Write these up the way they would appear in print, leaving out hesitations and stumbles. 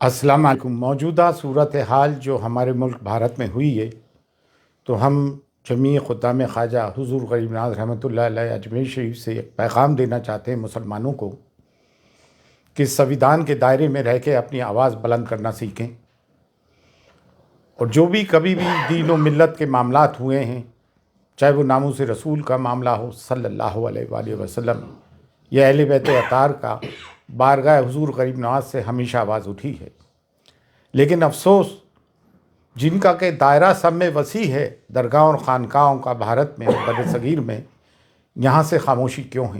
السلام علیکم۔ موجودہ صورتحال جو ہمارے ملک بھارت میں ہوئی ہے، تو ہم جمیع خدام خواجہ حضور غریب نواز رحمۃ اللہ علیہ اجمیر شریف سے ایک پیغام دینا چاہتے ہیں مسلمانوں کو کہ سویدھان کے دائرے میں رہ کے اپنی آواز بلند کرنا سیکھیں، اور جو بھی کبھی بھی دین و ملت کے معاملات ہوئے ہیں، چاہے وہ ناموس رسول کا معاملہ ہو صلی اللہ علیہ وآلہ وسلم یا اہل بیت اطہار کا، بارگاہ حضور غریب نواز سے ہمیشہ آواز اٹھی ہے۔ لیکن افسوس، جن کا کہ دائرہ سب میں وسیع ہے، درگاہ اور خانقاہوں کا بھارت میں اور بر صغیر میں، یہاں سے خاموشی کیوں ہے؟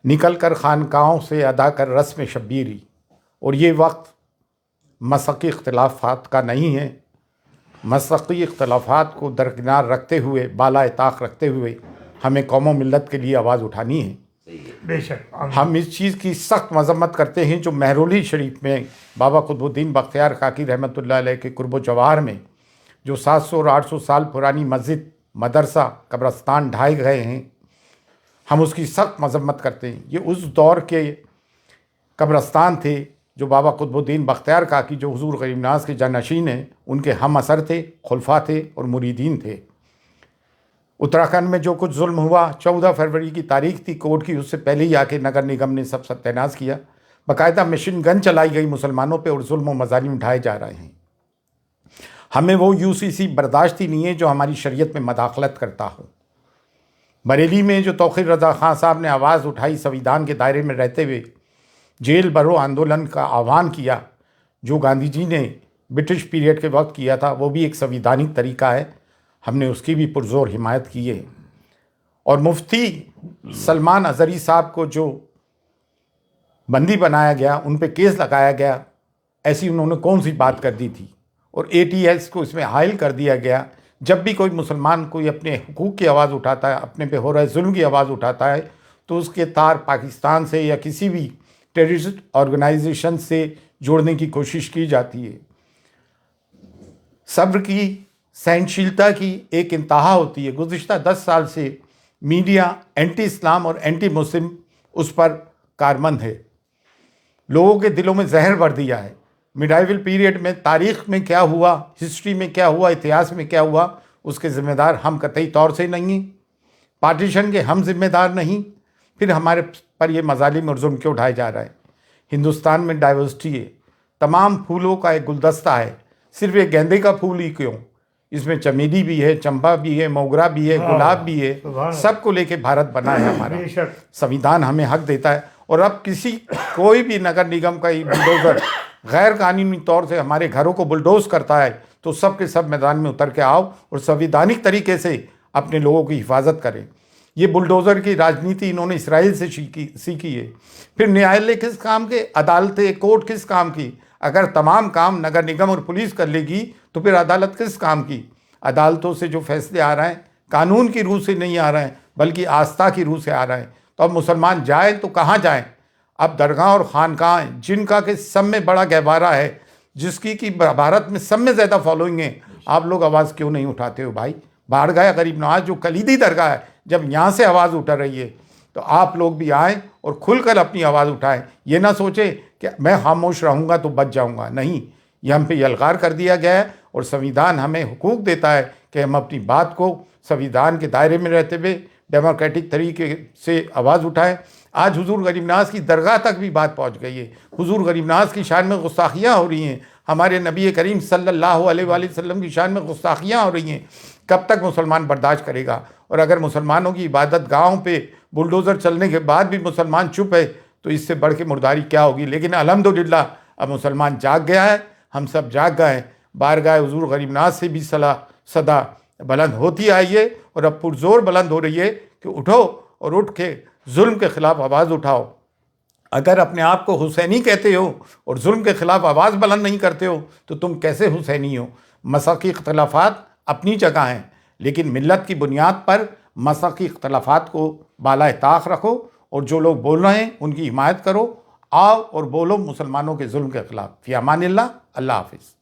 نکل کر خانقاہوں سے ادا کر رسم شبیری، اور یہ وقت مسلکی اختلافات کا نہیں ہے۔ مسلکی اختلافات کو درکنار رکھتے ہوئے، بالا طاق رکھتے ہوئے ہمیں قوم و ملت کے لیے آواز اٹھانی ہے۔ بے شک ہم اس چیز کی سخت مذمت کرتے ہیں جو مہرولی شریف میں بابا قطب الدین بختیار کاکی رحمۃ اللہ علیہ کے قرب و جوار میں جو 700 اور 800 سال پرانی مسجد، مدرسہ، قبرستان ڈھائے گئے ہیں، ہم اس کی سخت مذمت کرتے ہیں۔ یہ اس دور کے قبرستان تھے جو بابا قطب الدین بختیار کاکی، جو حضور غریب نواز کے جانشین ہیں، ان کے ہم اثر تھے، خلفاء تھے اور مریدین تھے۔ اتراکھنڈ میں جو کچھ ظلم ہوا، 14 فروری کی تاریخ تھی کورٹ کی، اس سے پہلے ہی آ کے نگر نگم نے سب ستیہ ناش کیا۔ باقاعدہ مشین گن چلائی گئی مسلمانوں پہ اور ظلم و مظالم اٹھائے جا رہے ہیں۔ ہمیں وہ UCC برداشت ہی نہیں ہے جو ہماری شریعت میں مداخلت کرتا ہو۔ بریلی میں جو توقیر رضا خان صاحب نے آواز اٹھائی، سویدھان کے دائرے میں رہتے ہوئے جیل بھرو آندولن کا آہوان کیا، جو گاندھی جی نے برٹش پیریڈ کے وقت کیا تھا، وہ بھی ایک سویدھانک طریقہ ہے۔ ہم نے اس کی بھی پرزور حمایت کی ہے۔ اور مفتی سلمان اظہری صاحب کو جو بندی بنایا گیا، ان پہ کیس لگایا گیا، ایسی انہوں نے کون سی بات کر دی تھی؟ اور ATS کو اس میں حائل کر دیا گیا۔ جب بھی کوئی مسلمان کوئی اپنے حقوق کی آواز اٹھاتا ہے، اپنے پہ ہو رہے ظلم کی آواز اٹھاتا ہے، تو اس کے تار پاکستان سے یا کسی بھی ٹیررسٹ آرگنائزیشن سے جوڑنے کی کوشش کی جاتی ہے۔ صبر کی، سہنشیلتا کی ایک انتہا ہوتی ہے۔ گزشتہ 10 سال سے میڈیا اینٹی اسلام اور اینٹی مسلم اس پر کارمند ہے، لوگوں کے دلوں میں زہر بھر دیا ہے۔ میڈائیول پیریڈ میں تاریخ میں کیا ہوا، ہسٹری میں کیا ہوا، اتہاس میں کیا ہوا، اس کے ذمہ دار ہم قطعی طور سے نہیں ہیں۔ پارٹیشن کے ہم ذمہ دار نہیں، پھر ہمارے پر یہ مظالم اور ظلم کیوں اٹھائے جا رہے ہیں؟ ہندوستان میں ڈائیورسٹی ہے، تمام پھولوں کا ایک گلدستہ ہے، صرف ایک گیندے کا پھول ہی کیوں؟ اس میں چمیلی بھی ہے، چمپا بھی ہے، موگرا بھی ہے، گلاب بھی ہے، سب کو لے کے بھارت بنا ہے ہمارا۔ سویدھان ہمیں حق دیتا ہے، اور اب کوئی بھی نگر نگم کا بلڈوزر غیر قانونی طور سے ہمارے گھروں کو بلڈوز کرتا ہے، تو سب کے سب میدان میں اتر کے آؤ اور سویدھانک طریقے سے اپنے لوگوں کی حفاظت کریں۔ یہ بلڈوزر کی راجنیتی انہوں نے اسرائیل سے سیکھی ہے۔ پھر نیالیہ کس کام کے؟ عدالتیں، کورٹ کس کام کی؟ اگر تمام کام نگر نگم اور پولیس کر لے گی تو پھر عدالت کس کام کی؟ عدالتوں سے جو فیصلے آ رہے ہیں قانون کی روح سے نہیں آ رہے ہیں، بلکہ آستھا کی روح سے آ رہے ہیں۔ تو اب مسلمان جائیں تو کہاں جائیں؟ اب درگاہ اور خانقاہ، جن کا کہ سب میں بڑا گہوارہ ہے، جس کی کہ بھارت میں سب میں زیادہ فالوئنگ ہے، آپ لوگ آواز کیوں نہیں اٹھاتے ہو بھائی؟ بارگاہ غریب نواز جو کلیدی درگاہ ہے، جب یہاں سے آواز اٹھ رہی ہے تو آپ لوگ بھی آئیں اور کھل کر اپنی آواز اٹھائیں۔ یہ نہ سوچیں کہ میں خاموش رہوں گا تو بچ جاؤں گا، نہیں، یہ ہم پہ یلغار کر دیا گیا ہے، اور سویدھان ہمیں حقوق دیتا ہے کہ ہم اپنی بات کو سویدھان کے دائرے میں رہتے ہوئے ڈیموکریٹک طریقے سے آواز اٹھائیں۔ آج حضور غریب نواز کی درگاہ تک بھی بات پہنچ گئی ہے، حضور غریب نواز کی شان میں گستاخیاں ہو رہی ہیں، ہمارے نبی کریم صلی اللہ علیہ وآلہ وسلم کی شان میں گستاخیاں ہو رہی ہیں۔ کب تک مسلمان برداشت کرے گا؟ اور اگر مسلمانوں کی عبادت گاہوں پہ بلڈوزر چلنے کے بعد بھی مسلمان چپ ہے تو اس سے بڑھ کے مرداری کیا ہوگی؟ لیکن الحمدللہ اب مسلمان جاگ گیا ہے، ہم سب جاگ گئے ہیں۔ بارگاہ حضور غریب نواز سے بھی صدا بلند ہوتی آئی ہے، اور اب پرزور بلند ہو رہی ہے کہ اٹھو اور اٹھ کے ظلم کے خلاف آواز اٹھاؤ۔ اگر اپنے آپ کو حسینی کہتے ہو اور ظلم کے خلاف آواز بلند نہیں کرتے ہو تو تم کیسے حسینی ہو؟ مسلکی اختلافات اپنی جگہ ہیں، لیکن ملت کی بنیاد پر مسلکی اختلافات کو بالائے طاق رکھو، اور جو لوگ بول رہے ہیں ان کی حمایت کرو۔ آؤ اور بولو مسلمانوں کے ظلم کے خلاف۔ فی امان اللہ، اللہ حافظ۔